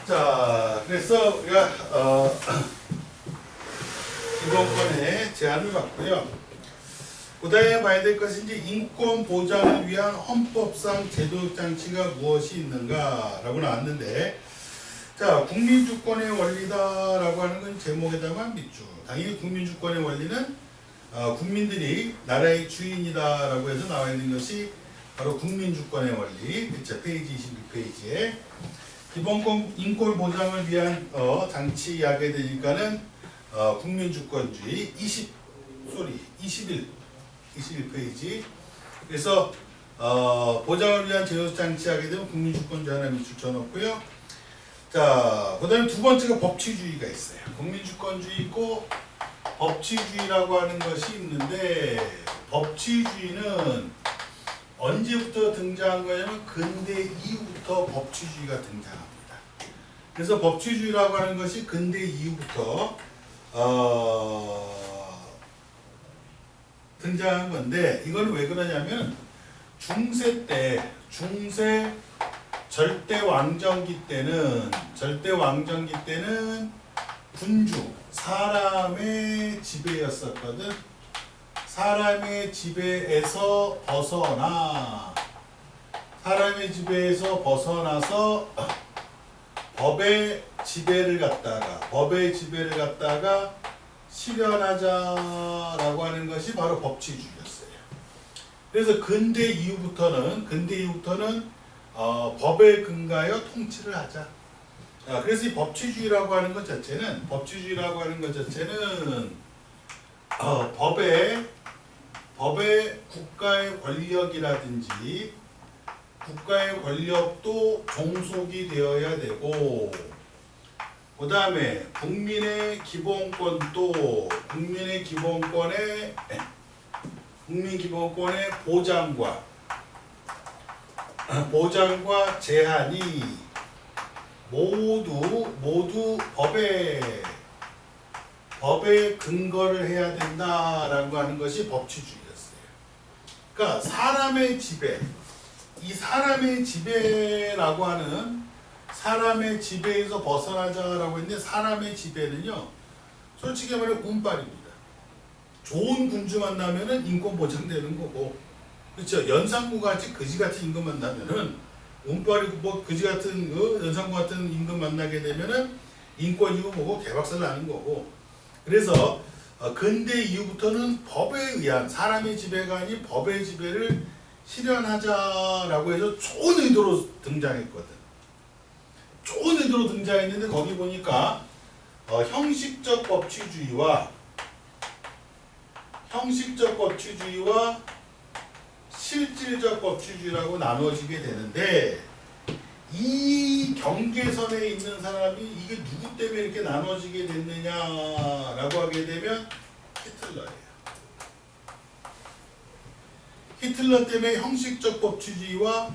자, 그래서 우리가 기본권의 제한을 받고요. 그 다음에 봐야 될 것이 이제 인권 보장을 위한 헌법상 제도적 장치가 무엇이 있는가라고 나왔는데, 자, 국민주권의 원리다라고 하는 건 제목에다가 밑줄. 당연히 국민주권의 원리는 국민들이 나라의 주인이다라고 해서 나와 있는 것이 바로 국민주권의 원리. 그쵸? 페이지 26페이지에 기본권 인권 보장을 위한 장치 이야기가 되니까는 국민주권주의 21페이지. 그래서 보장을 위한 제도적 장치 하게 되면 국민주권주의 하나 밑줄 쳐놓고요. 자, 그 다음에 두 번째가 법치주의가 있어요. 국민주권주의 있고 법치주의라고 하는 것이 있는데, 법치주의는 언제부터 등장한 거냐면 근대 이후부터 법치주의가 등장합니다. 그래서 법치주의라고 하는 것이 근대 이후부터 등장한 건데, 이건 왜 그러냐면 중세 절대 왕정기 때는 군주 사람의 지배였었거든. 사람의 지배에서 벗어나서 법의 지배를 갖다가 실현하자라고 하는 것이 바로 법치주의였어요. 그래서 근대 이후부터는 법에 근거하여 통치를 하자. 그래서 이 법치주의라고 하는 것 자체는 법에 국가의 권력이라든지 국가의 권력도 종속이 되어야 되고, 그 다음에 국민의 기본권의 보장과 제한이 모두 법에 근거를 해야 된다라고 하는 것이 법치주의였어요. 그러니까 사람의 지배라고 하는 사람의 지배에서 벗어나자라고 했는데, 사람의 지배는요, 솔직히 말해 운빨입니다. 좋은 군주 만나면은 인권 보장되는 거고, 그렇죠? 연산구 같이 거지 같은 임금 만나면은 운빨이고, 뭐 거지 같은 연산구 같은 임금 만나게 되면은 인권이고 뭐고 개박살 나는 거고. 그래서 근대 이후부터는 법에 의한 사람의 지배가 아닌 법의 지배를 실현하자라고 해서 좋은 의도로 등장했거든. 좋은 의도로 등장했는데, 거기 보니까 형식적 법치주의와 실질적 법치주의라고 나누어지게 되는데, 이 경계선에 있는 사람이 이게 누구 때문에 이렇게 나눠지게 됐느냐라고 하게 되면 히틀러예요. 히틀러 때문에 형식적 법치주의와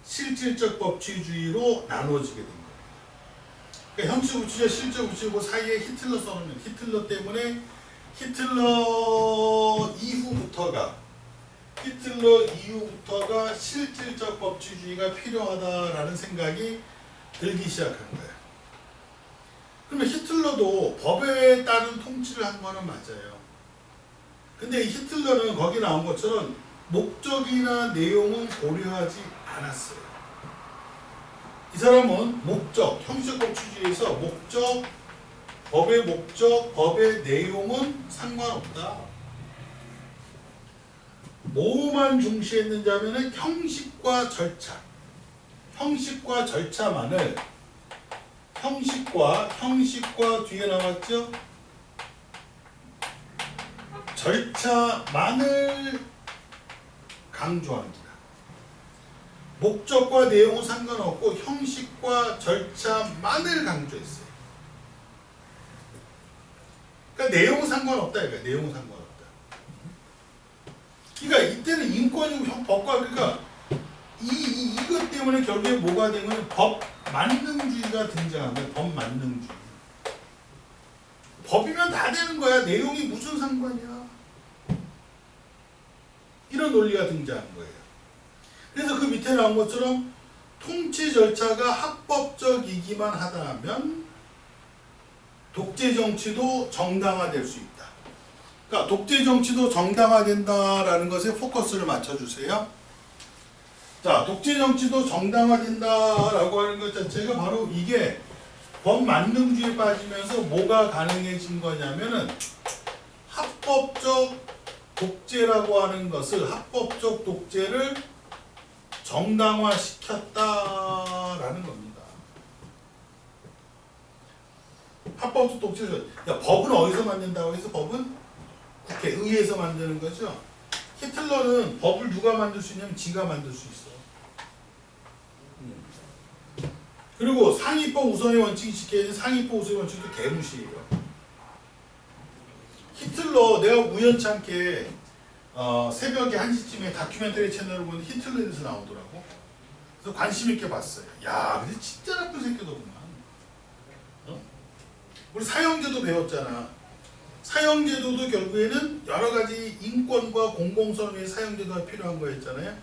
실질적 법치주의로 나누어지게 된 거예요. 그러니까 형식 법치주의와 실질 법치주의 사이에 히틀러 써놓으면, 히틀러 이후부터가 실질적 법치주의가 필요하다라는 생각이 들기 시작한 거예요. 그러면 히틀러도 법에 따른 통치를 한 거는 맞아요. 근데 이 히틀러는 거기 나온 것처럼 목적이나 내용은 고려하지 않았어요. 이 사람은 형식 법치주의에서 법의 내용은 상관없다. 뭐만 중시했는지 하면은 형식과 뒤에 나왔죠? 절차만을 강조합니다. 목적과 내용은 상관없고 형식과 절차만을 강조했어요. 그러니까 내용은 상관없다. 그러니까 이때는 인권이고 법과, 그러니까 이것 때문에 결국에 뭐가 된 거는 법만능주의가 등장한 거예요. 법만능주의. 법이면 다 되는 거야. 내용이 무슨 상관이야. 이런 논리가 등장한 거예요. 그래서 그 밑에 나온 것처럼 통치 절차가 합법적이기만 하다면 독재 정치도 정당화될 수 있다. 그러니까 독재 정치도 정당화된다라는 것에 포커스를 맞춰주세요. 자, 독재 정치도 정당화된다라고 하는 것 자체가 바로 이게 법만능주의에 빠지면서 뭐가 가능해진 거냐면은 합법적 독재라고 하는 것을 합법적 독재를 정당화시켰다라는 겁니다. 합법적 독재를 법은 어디서 만든다고 해서 법은 국회의회에서 만드는 거죠. 히틀러는 법을 누가 만들 수 있냐면 지가 만들 수 있어. 그리고 상위법 우선의 원칙이 지켜야 되는 상위법 우선의 원칙도 개무시해요. 히틀러 내가 우연찮게 새벽에 1시쯤에 다큐멘터리 채널을 보는데 히틀러에서 나오더라고. 그래서 관심 있게 봤어요. 야, 근데 진짜 나쁜 새끼더구만. 우리 사형제도 배웠잖아. 사형제도도 결국에는 여러 가지 인권과 공공성을 위해 사형제도가 필요한 거였잖아요.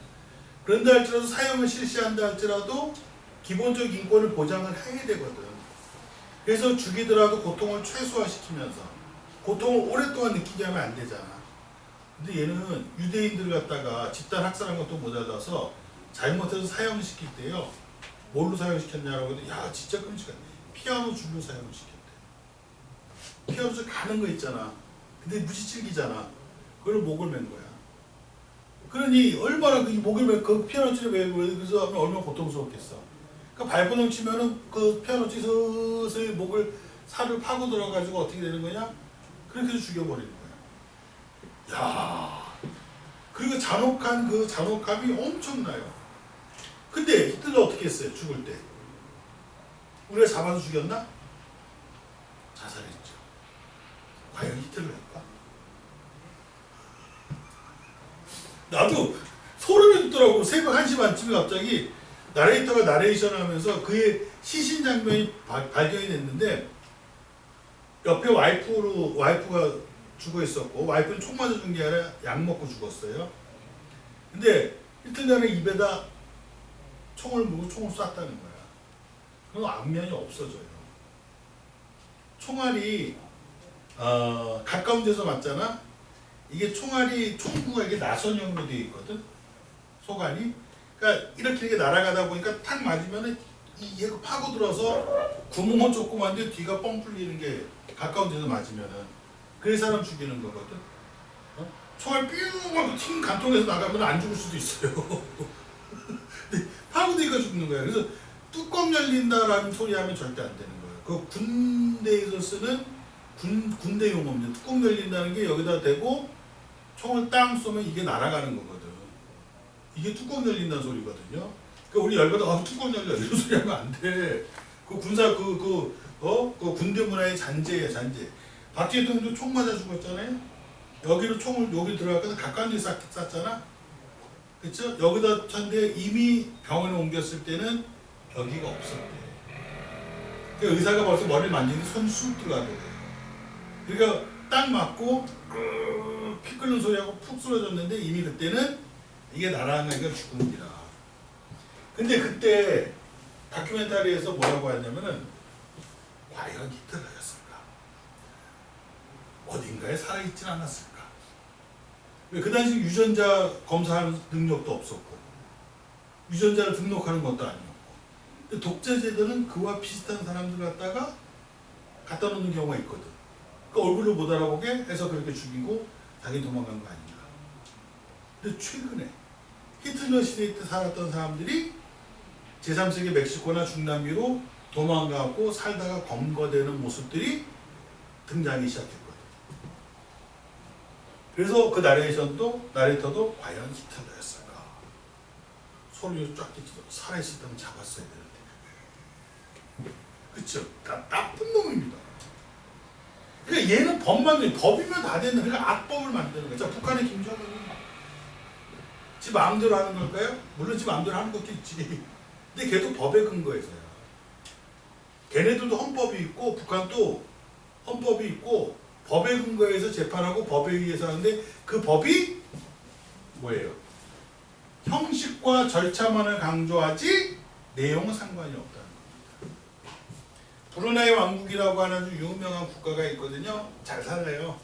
그런다 할지라도 사형을 실시한다 할지라도 기본적 인권을 보장을 해야 되거든. 그래서 죽이더라도 고통을 최소화시키면서 고통을 오랫동안 느끼게 하면 안 되잖아. 근데 얘는 유대인들 갖다가 집단 학살한 것도 모자라서 잘못해서 사형시킬 때요. 뭘로 사형시켰냐라고 했더니 야 진짜 끔찍하네. 피아노 줄로 사형시켰대. 피아노 줄 가는 거 있잖아. 근데 무지칠기잖아. 그걸 목을 맨 거야. 그러니 얼마나 그 목을 맨 그 피아노 줄에 매고 그래서 하면 얼마나 고통스럽겠어. 그러니까 발버둥 치면은 그 피아노 줄 서서히 목을 살을 파고 들어가지고 어떻게 되는 거냐? 그렇게 해서 죽여버리는 거야. 야, 그리고 잔혹한 그 잔혹함이 엄청나요. 근데 히틀러 어떻게 했어요? 죽을 때 우리가 잡아서 죽였나? 자살했죠. 과연 히틀러일까? 나도 소름이 돋더라고. 새벽 1시 반쯤에 갑자기 나레이터가 나레이션을 하면서 그의 시신 장면이 발견이 됐는데 옆에 와이프가 죽어 있었고 와이프는 총 맞아 죽은 게 아니라 약 먹고 죽었어요. 근데 히틀러는 입에다 총을 물고 총을 쐈다는 거야. 그럼 앞면이 없어져요. 총알이 가까운 데서 맞잖아. 이게 총알이 총구가 이게 나선형으로 되어 있거든. 소관이. 그러니까 이렇게 날아가다 보니까 탁 맞으면은 이게 파고들어서 구멍은 조그만데 뒤가 뻥 뚫리는 게 가까운 데서 맞으면은 그 사람 죽이는 거거든. 총알 뿅 하고 튕 간통에서 나가면 안 죽을 수도 있어요. 근데 파고드니까 죽는 거야. 그래서 뚜껑 열린다라는 소리 하면 절대 안 되는 거예요. 그 군대에서 쓰는 군대 용어입니다. 뚜껑 열린다는 게 여기다 대고 총을 땅 쏘면 이게 날아가는 거거든. 이게 뚜껑 열린다는 소리거든요. 그러니까 우리 열받아 뚜껑 열려 이런 소리 하면 안 돼. 그 군사 그 군대 문화의 잔재야 잔재. 박쥐 대통령도 총 맞아 죽었잖아요. 여기로 총을 여기 들어가서 가까운 데 쐈잖아. 그렇죠? 여기다 쳤는데 이미 병원에 옮겼을 때는 여기가 없었대. 그 의사가 벌써 머리를 만지는데 손이 쑥 들어가더라고요. 그러니까 딱 맞고 피 끓는 소리하고 푹 쓰러졌는데 이미 그때는 이게 날아가니까 죽은 기라. 근데 그때 다큐멘터리에서 뭐라고 하냐면은 과연 히틀러였을까? 어딘가에 살아있진 않았을까? 왜 그 당시 유전자 검사하는 능력도 없었고 유전자를 등록하는 것도 아니었고 근데 독재제도는 그와 비슷한 사람들 갖다가 갖다 놓는 경우가 있거든. 그 얼굴을 못 알아보게 해서 그렇게 죽이고 자기 도망간 거 아닌가. 근데 최근에 히틀러 시대 때 살았던 사람들이 제3세계 멕시코나 중남미로 도망가고 살다가 검거되는 모습들이 등장하기 시작했거든. 그래서 그 나레이터도 과연 히틀러였을까? 소리를 쫙 끼치고 살아있었다면 잡았어야 되는데. 그쵸? 나쁜 놈입니다. 그러니까 얘는 법이면 다 된다. 그러니까 악법을 만드는 거죠. 북한의 김정은은 지 마음대로 하는 걸까요? 물론 지 마음대로 하는 것도 있지. 근데 걔도 법에 근거해서요. 걔네들도 헌법이 있고 북한도 헌법이 있고 법에 근거해서 재판하고 법에 의해서 하는데 그 법이 뭐예요? 형식과 절차만을 강조하지 내용은 상관이 없다는 겁니다. 브루나이 왕국이라고 하는 아주 유명한 국가가 있거든요. 잘 살아요.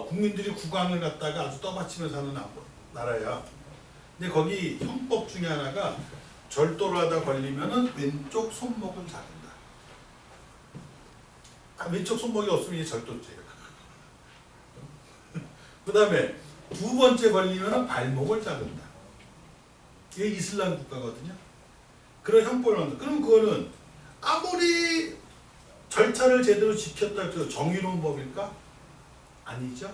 국민들이 국왕을 갖다가 아주 떠받치며 사는 나라야. 근데 거기 형법 중에 하나가 절도를 하다 걸리면은 왼쪽 손목을 자른다. 왼쪽 손목이 없으면 이게 절도죄야. 그 다음에 두 번째 걸리면은 발목을 자른다. 이게 이슬람 국가거든요. 그런 형법을 만든다. 그럼 그거는 아무리 절차를 제대로 지켰다 해도 정의로운 법일까? 아니죠.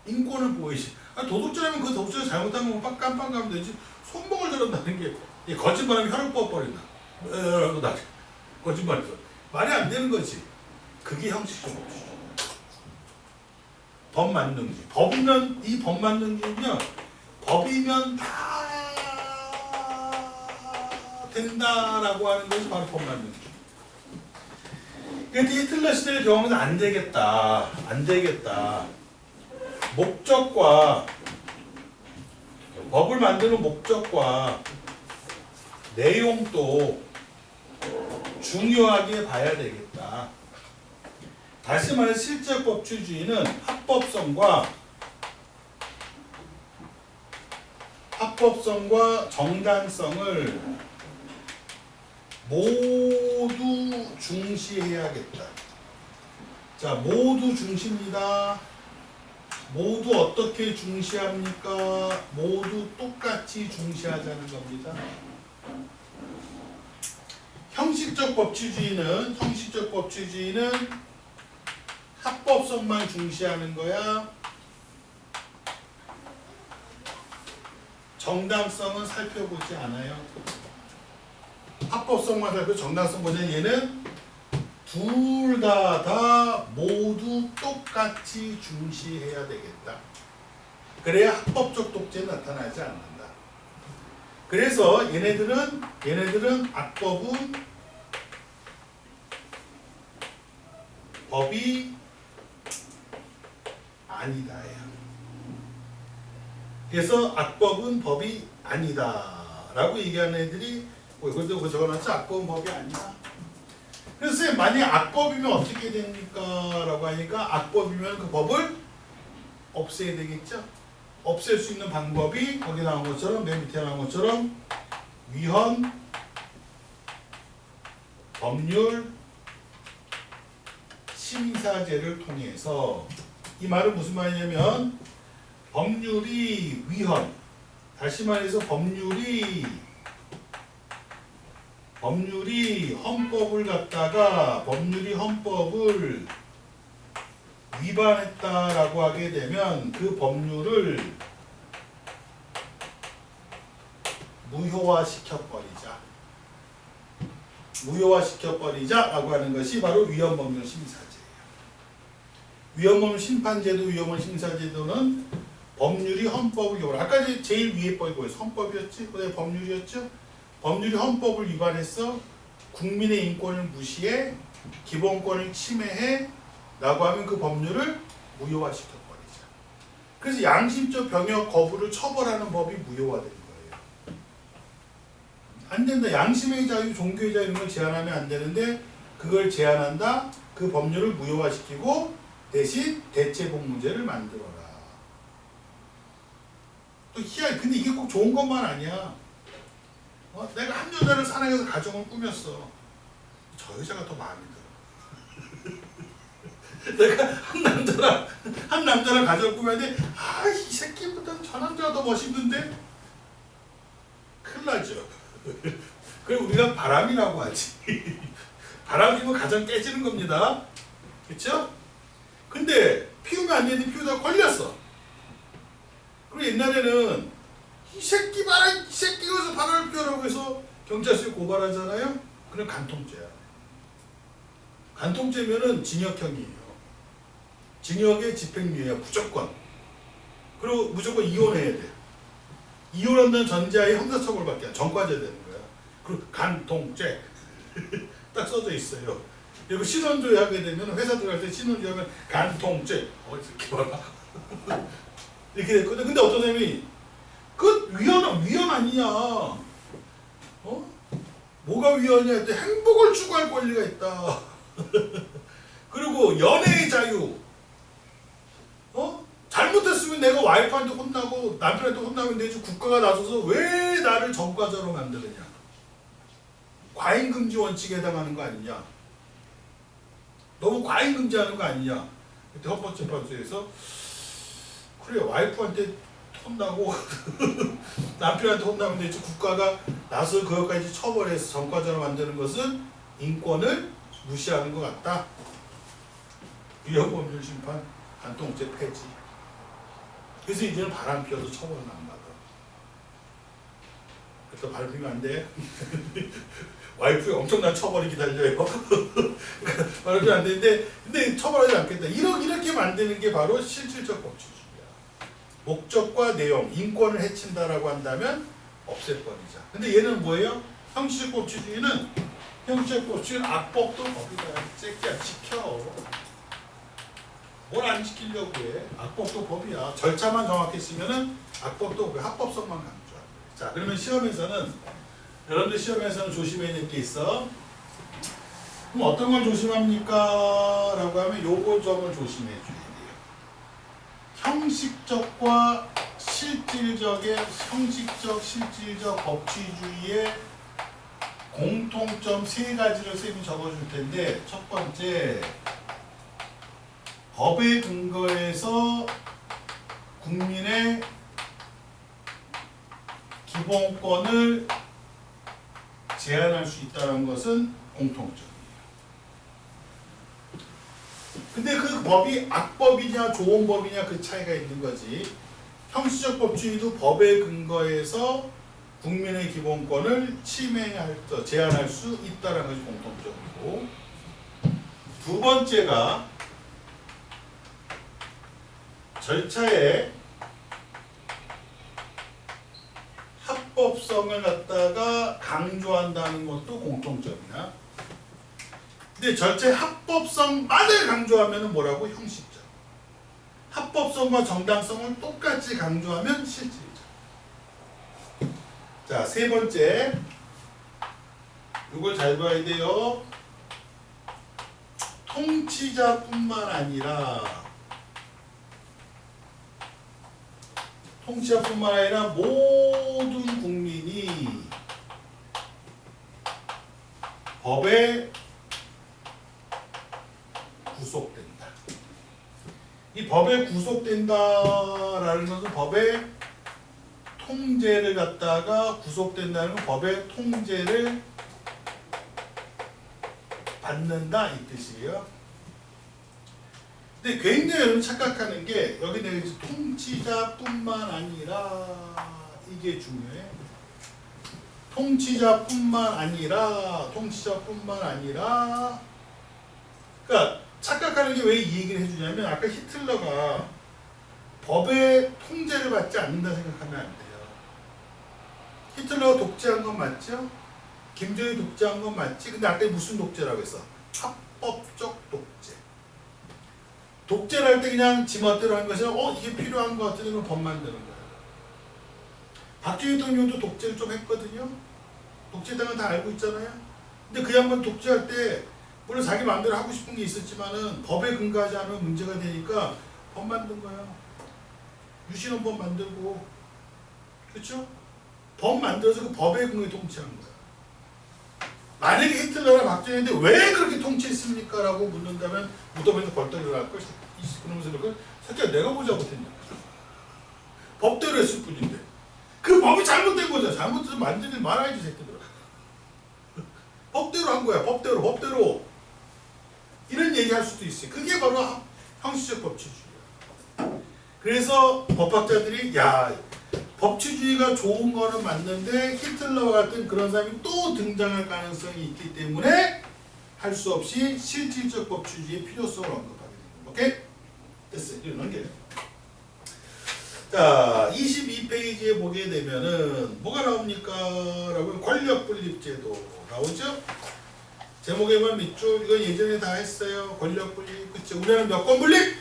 인권을 보이지. 도둑질하면 그 도둑질 잘못한 거면 깜빡 가면 되지. 손목을 자른다는 게 거짓말하면 혈압 뽑아버린다. 거짓말이죠. 말이 안 되는 거지. 그게 형식적 법칙이죠. 법만능주의. 법이면 이 법만능주의는요. 법이면 다 된다라고 하는 것이 바로 법만능주의. 근데 히틀러 시대를 경험해서 안 되겠다. 목적과 법을 만드는 목적과 내용도 중요하게 봐야 되겠다. 다시 말해 실제 법치주의는 합법성과 정당성을 모두 중시해야겠다. 자, 모두 중시입니다. 모두 어떻게 중시합니까? 모두 똑같이 중시하자는 겁니다. 형식적 법치주의는 합법성만 중시하는 거야. 정당성은 살펴보지 않아요. 합법성만 살펴보고 정당성 보면 얘는 둘 다 모두 똑같이 중시해야 되겠다. 그래야 합법적 독재는 나타나지 않는다. 그래서 얘네들은 악법은 법이 아니다예요. 그래서 악법은 법이 아니다라고 얘기하는 애들이 그것도 적어놨죠. 악법은 법이 아니다. 그래서 만약 악법이면 어떻게 됩니까? 라고 하니까 악법이면 그 법을 없애야 되겠죠. 없앨 수 있는 방법이 거기 나온 것처럼 맨 밑에 나온 것처럼 위헌, 법률, 심사제를 통해서. 이 말은 무슨 말이냐면 법률이 위헌, 다시 말해서 법률이 헌법을 위반했다라고 하게 되면 그 법률을 무효화시켜버리자라고 하는 것이 바로 위헌법률 심사제예요. 위헌법률 심판제도, 위헌법률 심사제도는 법률이 헌법을 위반해. 아까 제일 위에 법이 뭐였어? 헌법이었지? 그다음에 법률이었죠? 법률이 헌법을 위반해서 국민의 인권을 무시해 기본권을 침해해 라고 하면 그 법률을 무효화시켜버리자. 그래서 양심적 병역 거부를 처벌하는 법이 무효화된 거예요. 안 된다. 양심의 자유, 종교의 자유 이런 걸 제한하면 안 되는데 그걸 제한한다. 그 법률을 무효화시키고 대신 대체복무제를 만들어라. 또 희한해. 근데 이게 꼭 좋은 것만 아니야. 내가 한 여자를 사랑해서 가정을 꾸몄어. 저 여자가 더 마음에 들어. 내가 한 남자랑 가정을 꾸몄는데 이 새끼보다 저 남자가 더 멋있는데? 큰일 나죠. 그리고 우리가 바람이라고 하지. 바람이면 가정 깨지는 겁니다. 그쵸? 근데 피우면 안 되는데 피우다가 걸렸어. 그리고 옛날에는 이 새끼 봐라, 이 새끼가 어디서 바람을 피우라고 해서 경찰서에 고발하잖아요? 그럼 간통죄야. 간통죄면은 징역형이에요. 징역의 집행유예야, 무조건. 그리고 무조건 이혼해야 돼. 이혼한다는 전제하에 형사처벌밖에 안 돼. 전과제 되는 거야. 그리고 간통죄. 딱 써져 있어요. 그리고 신원조회 하게 되면 회사 들어갈 때 신원조회 하면 간통죄. 이렇게 봐라. 이렇게 됐거든. 근데 어떤 사람이 그 위헌 아니냐. 뭐가 위헌이야 했더니 행복을 추구할 권리가 있다. 그리고 연애의 자유. 잘못했으면 내가 와이프한테 혼나고 남편한테 혼나면 되지 국가가 나서서 왜 나를 전과자로 만드느냐. 과잉금지 원칙에 해당하는 거 아니냐. 너무 과잉금지하는 거 아니냐. 그때 헌법재판소에서 그래 와이프한테 혼나고 남편한테 혼나면 되지 국가가 나서 그것까지 처벌해서 전과자로 만드는 것은 인권을 무시하는 것 같다. 위헌법률 심판 간통죄 폐지. 그래서 이제는 바람 피워도 처벌은 안 받아. 그래서 바람 피면 안 돼. 와이프에 엄청난 처벌이 기다려요. 바람 피면 안 되는데 근데 처벌하지 않겠다. 이렇게 만드는 게 바로 실질적 법치주의야. 목적과 내용, 인권을 해친다라고 한다면 없애버리자. 근데 얘는 뭐예요? 형식적 법치주의는 악법도 법이다. 새끼야 지켜. 뭘 안 지키려고 해? 악법도 법이야. 절차만 정확했으면은 악법도 그 합법성만 강조하는 거야. 자, 그러면 시험에서는 여러분들 시험에서는 조심해야 될 게 있어. 그럼 어떤 걸 조심합니까? 라고 하면 요거 점을 조심해 줘야 돼요. 형식적, 실질적 법치주의의 공통점 세 가지를 쌤이 적어줄 텐데 첫 번째, 법에 근거해서 국민의 기본권을 제한할 수 있다는 것은 공통점이에요. 근데 그 법이 악법이냐 좋은 법이냐 그 차이가 있는 거지. 형식적 법주의도 법에 근거해서 국민의 기본권을 제한할 수 있다는 것이 공통점이고, 두 번째가 절차의 합법성을 갖다가 강조한다는 것도 공통점이야. 근데 절차의 합법성만을 강조하면 뭐라고? 형식적. 합법성과 정당성을 똑같이 강조하면 실질적. 자, 세 번째. 이걸 잘 봐야 돼요. 통치자뿐만 아니라 모든 국민이 법에 구속된다. 이 법에 구속된다라는 것은 법의 통제를 갖다가 구속된다는 건 법의 통제를 받는다 이 뜻이에요. 근데 굉장히 여러분 착각하는 게 여기 내가 통치자뿐만 아니라 이게 중요해. 통치자뿐만 아니라 그러니까 착각하는 게 왜 이 얘기를 해주냐면 아까 히틀러가 법의 통제를 받지 않는다 생각하면 안 돼요. 히틀러가 독재한 건 맞죠? 김정일이 독재한 건 맞지? 근데 아까 무슨 독재라고 했어? 합법적 독재. 독재를 할 때 그냥 지멋대로 하는 것이 아니라 이게 필요한 것 같은데 그럼 법 만드는 거예요. 박정희 대통령도 독재를 좀 했거든요. 독재당은 다 알고 있잖아요. 근데 그 양반 독재할 때 물론 자기 마음대로 하고 싶은 게 있었지만은 법에 근거하지 않으면 문제가 되니까 법 만든 거예요. 유신헌법 만들고, 그렇죠? 법 만들어서 그 법에 근거해 통치한 거야. 만약에 히틀러나 박정희인데 왜 그렇게 통치했습니까? 라고 묻는다면 무덤에서 벌떡 일어날 걸. 그러면서 그걸 새끼야 내가 뭐 잘못했냐. 법대로 했을 뿐인데. 그 법이 잘못된 거잖아. 잘못해서 만들지 말아야지 새끼들아. 법대로 한 거야. 법대로. 이런 얘기 할 수도 있어요. 그게 바로 형식적 법치주의야. 그래서 법학자들이 법치주의가 좋은 거는 맞는데 히틀러와 같은 그런 사람이 또 등장할 가능성이 있기 때문에 할 수 없이 실질적 법치주의의 필요성을 언급하게 됩니다. 오케이? 됐어요. 이거 넘겨요. 자, 22페이지에 보게 되면은 뭐가 나옵니까? 라고 권력분립제도 나오죠? 제목에만 밑줄 이거 예전에 다 했어요. 권력분립. 그쵸? 우리나라는 몇 권 분립?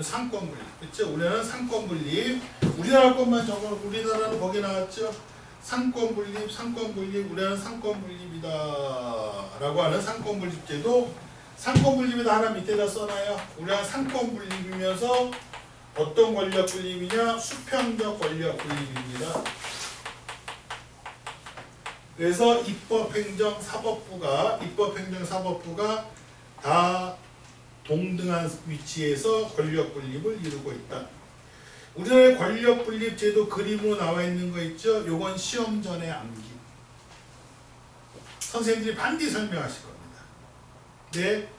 상권 분립. 그쵸? 우리나라는 상권 분립. 우리나라 것만 적어. 우리나라는 거기 나왔죠? 상권 분립, 우리는 상권 분립이다 라고 하는 상권 분립제도, 상권 분립에다 하나 밑에다 써놔요. 우리는 상권 분립이면서 어떤 권력 분립이냐? 수평적 권력 분립입니다. 그래서 입법행정사법부가 다 동등한 위치에서 권력 분립을 이루고 있다. 우리나라의 권력 분립 제도 그림으로 나와 있는 거 있죠? 요건 시험 전에 암기. 선생님들이 반드시 설명하실 겁니다. 근데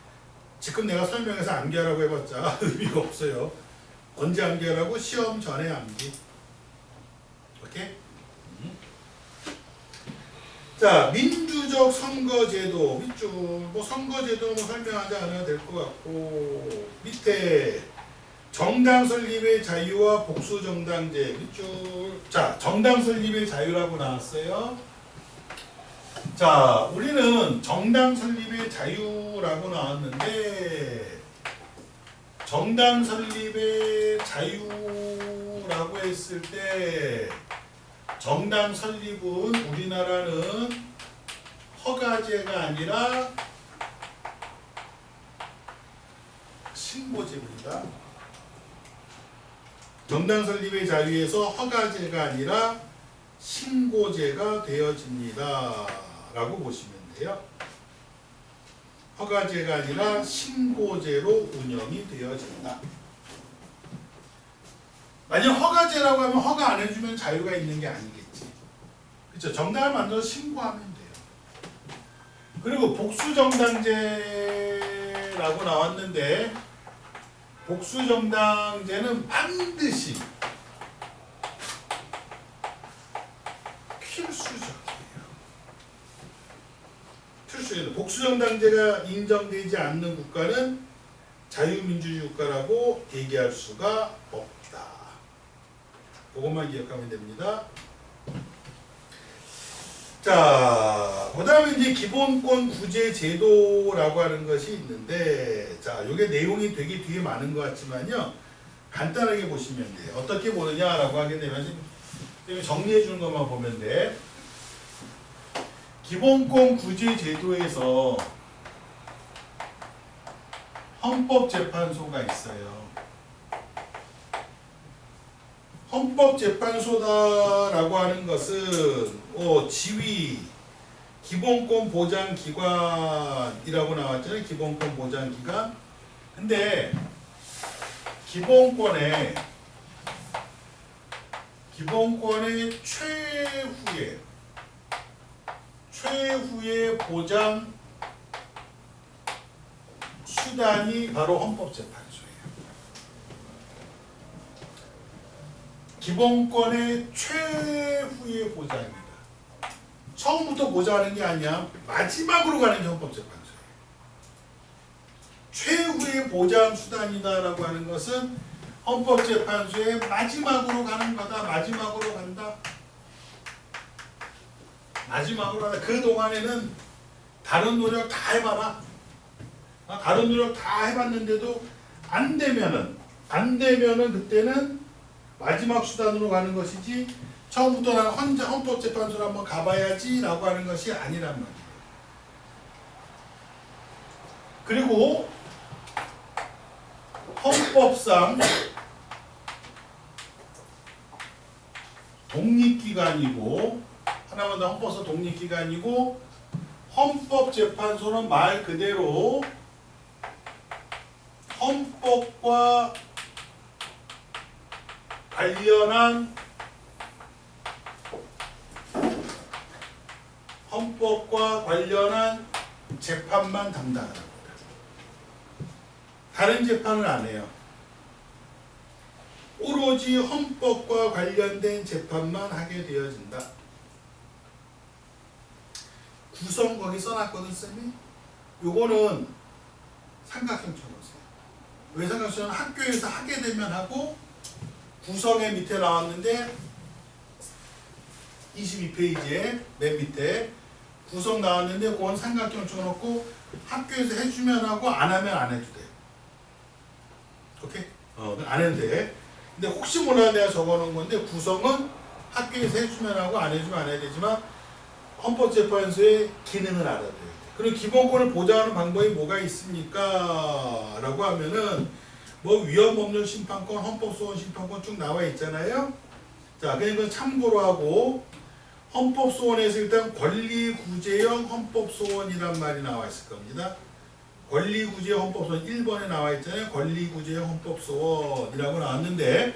지금 내가 설명해서 암기하라고 해봤자 의미가 없어요. 언제 암기하라고? 시험 전에 암기. 오케이? 자, 민주적 선거제도 밑줄. 뭐 선거제도 뭐 설명하지 않아도 될 것 같고, 밑에 정당 설립의 자유와 복수 정당제 밑줄. 자, 정당 설립의 자유라고 나왔어요. 자, 우리는 정당 설립의 자유라고 나왔는데, 정당 설립의 자유라고 했을 때 정당 설립은 우리나라는 허가제가 아니라 신고제입니다. 정당 설립의 자유에서 허가제가 아니라 신고제가 되어집니다 라고 보시면 돼요. 허가제가 아니라 신고제로 운영이 되어진다. 만약 허가제라고 하면 허가 안 해주면 자유가 있는 게 아니겠지. 그렇죠? 정당을 만들어서 신고하면 돼요. 그리고 복수정당제라고 나왔는데, 복수정당제는 반드시 필수적이에요. 복수정당제가 인정되지 않는 국가는 자유민주주의 국가라고 얘기할 수가 없다. 그것만 기억하면 됩니다. 자, 그 다음에 이제 기본권 구제 제도라고 하는 것이 있는데, 자, 요게 내용이 되게 뒤에 많은 것 같지만요, 간단하게 보시면 돼요. 어떻게 보느냐라고 하게 되면, 정리해 주는 것만 보면 돼. 기본권 구제 제도에서 헌법재판소가 있어요. 헌법재판소다라고 하는 것은 지위, 기본권 보장기관이라고 나왔잖아요. 기본권 보장기관. 근데 기본권의 최후의 보장 수단이 바로 헌법재판소예요. 기본권의 최후의 보장입니다. 처음부터 보장하는 게 아니야. 마지막으로 가는 게 헌법재판소예요. 최후의 보장 수단이다라고 하는 것은 헌법재판소의 마지막으로 가는 거다. 마지막으로 간다. 마지막으로 간다. 그 동안에는 다른 노력 다 해봐라. 다른 노력 다 해봤는데도 안 되면은 그때는 마지막 수단으로 가는 것이지, 처음부터 난 혼자 헌법재판소로 한번 가봐야지 라고 하는 것이 아니란 말이에요. 그리고 헌법상 독립기관이고, 하나만 더, 헌법상 독립기관이고, 헌법재판소는 말 그대로 헌법과 관련한 재판만 담당합니다. 다른 재판을 안 해요. 오로지 헌법과 관련된 재판만 하게 되어진다. 구성 거기 써놨거든, 쌤이? 요거는 삼각형처럼 써요. 왜 삼각형처럼? 학교에서 하게 되면 하고, 구성의 밑에 나왔는데 22페이지에 맨 밑에 구성 나왔는데 그건 삼각형 쳐놓고 학교에서 해주면 하고 안 하면 안 해도 돼. 오케이? 안 해도 돼. 근데 혹시 몰라 내가 적어놓은 건데, 구성은 학교에서 해주면 하고 안 해주면 안 해야 되지만 헌법재판소의 기능을 알아야 돼요. 그럼 기본권을 보장하는 방법이 뭐가 있습니까? 라고 하면은 뭐 위헌법률 심판권, 헌법소원 심판권 쭉 나와 있잖아요. 자, 그냥 이건 참고로 하고 헌법소원에서 일단 권리구제형 헌법소원이란 말이 나와 있을 겁니다. 권리구제형 헌법소원 1번에 나와 있잖아요. 권리구제형 헌법소원이라고 나왔는데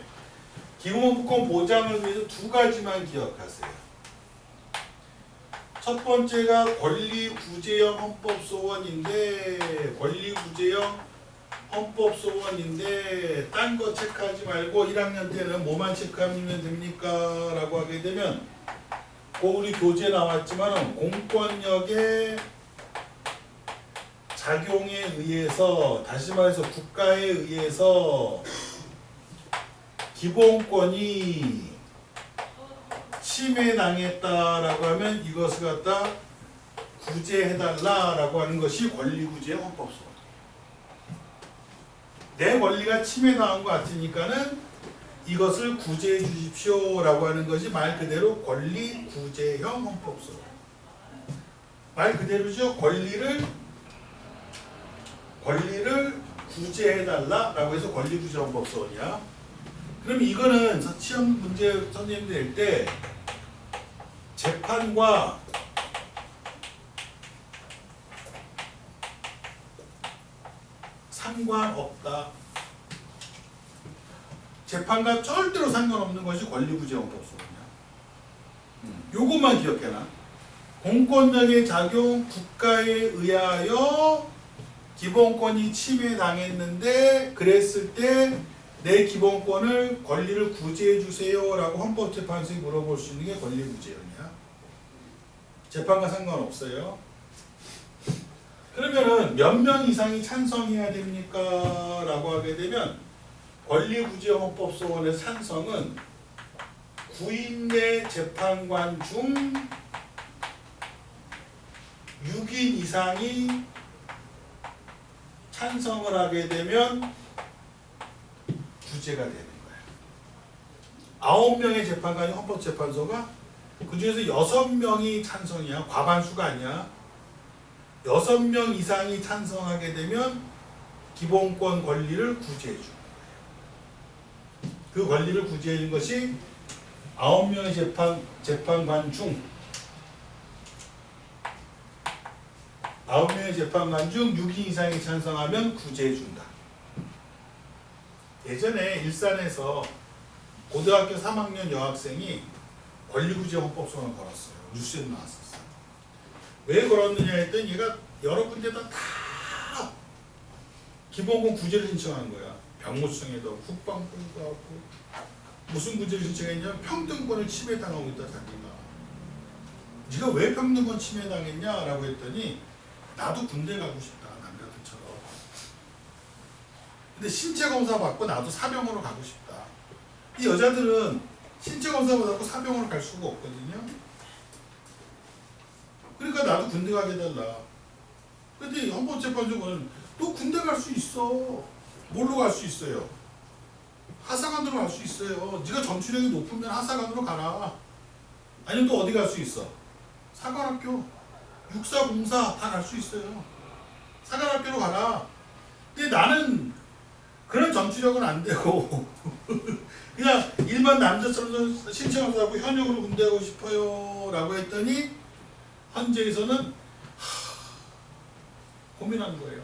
기본권 보장을 위해서 두 가지만 기억하세요. 첫 번째가 권리구제형 헌법소원인데 딴 거 체크하지 말고 1학년 때는 뭐만 체크하면 됩니까? 라고 하게 되면 우리 교재 나왔지만 공권력의 작용에 의해서 다시 말해서 국가에 의해서 기본권이 침해당했다라고 하면 이것을 갖다 구제해달라라고 하는 것이 권리구제 헌법소원. 내 권리가 침해당한 것 같으니까는 이것을 구제해 주십시오라고 하는 것이 말 그대로 권리구제형 헌법소원. 말 그대로죠. 권리를 구제해달라라고 해서 권리구제 헌법소원이야. 그럼 이거는 시험 문제 선생님들 낼 때 재판과 상관없다. 재판과 절대로 상관없는 것이 권리구제 헌법소원이야. 요것만 기억해놔. 공권력의 작용, 국가에 의하여 기본권이 침해당했는데 그랬을 때 내 기본권을 권리를 구제해 주세요 라고 헌법재판소에 물어볼 수 있는 게 권리구제형이야. 재판과 상관없어요. 그러면은 몇 명 이상이 찬성해야 됩니까? 라고 하게 되면 권리구제형 헌법소원의 찬성은 9인 내 재판관 중 6인 이상이 찬성을 하게 되면 구제가 되는 거야. 9명의 재판관이 헌법재판소가 그 중에서 6명이 찬성이야. 과반수가 아니야. 6명 이상이 찬성하게 되면 기본권 권리를 구제해 주는 거야. 그 권리를 구제해 주는 것이 9명의 재판관 중 9명의 재판관 중 6인 이상이 찬성하면 구제해 준다. 예전에 일산에서 고등학교 3학년 여학생이 권리구제 헌법소원을 걸었어요. 뉴스에 나왔었어요. 왜 걸었느냐 했더니 얘가 여러 군데다 다 기본권 구제를 신청한 거야. 병무청에도 하고 국방부도 하고 무슨 구제를 신청했냐면 평등권을 침해당하고 있다 자기가. 네가 왜 평등권 침해당했냐라고 했더니 나도 군대 가고 싶다. 남자들처럼. 근데 신체검사 받고 나도 사병으로 가고 싶다. 이 여자들은 신체검사 받고 사병으로 갈 수가 없거든요. 그러니까 나도 군대 가게 해달라. 근데 헌법재판소는 너 군대 갈 수 있어. 뭘로 갈 수 있어요? 하사관으로 갈 수 있어요. 네가 점수력이 높으면 하사관으로 가라. 아니면 또 어디 갈 수 있어? 사관학교, 육사, 공사 다 갈 수 있어요. 사관학교로 가라. 근데 나는 그런 점수력은 안 되고 그냥 일반 남자처럼 신청하고 현역으로 군대 가고 싶어요 라고 했더니 헌재에서는 고민하는 거예요.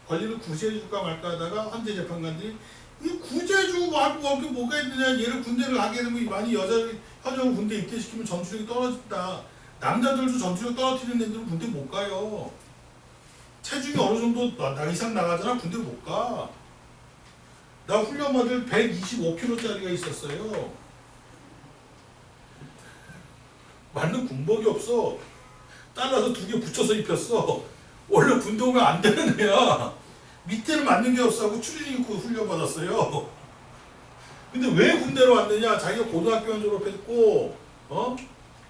권리를 구제해줄까 말까 하다가 헌재 재판관들이 이 구제해주고 말고 뭐가 있느냐. 얘를 군대를 가게 되면 많이 여자를 현역으로 군대 입대시키면 점수력이 떨어진다. 남자들도 점수력 떨어뜨리는 애들은 군대 못 가요. 체중이 어느 정도 이상 나가잖아. 군대 못 가. 나 훈련받을 125kg짜리가 있었어요. 맞는 군복이 없어. 잘라서 2개 붙여서 입혔어. 원래 군대 오면 안 되는 애야. 밑에는 맞는 게 없어 하고 추리닝 입고 훈련받았어요. 근데 왜 군대로 왔느냐. 자기가 고등학교만 졸업했고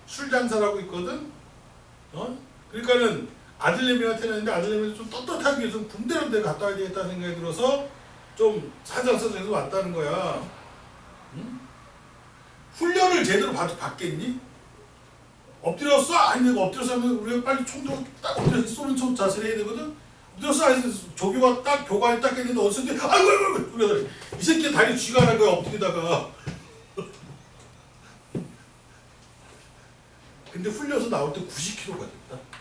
술 장사를 하고 있거든. 그러니까는 아들내미한테는 했는데 아들내미는 좀 떳떳하게 해서 군대로 내가 갔다 와야 되겠다 생각이 들어서 좀 사정사정해서 왔다는 거야. 응? 훈련을 제대로 받겠니? 엎드렸어? 아니 내가 엎드려서 하면 우리가 빨리 총 들고 딱 엎드려서 쏘는 총 자세를 해야 되거든? 엎드렸어? 아니 조교가 딱 교관이 딱 했는데 어디서 아이고 그러더니 이 새끼 다리 쥐가 난 거야 엎드리다가. 근데 훈련서 나올 때 90kg가 됐다.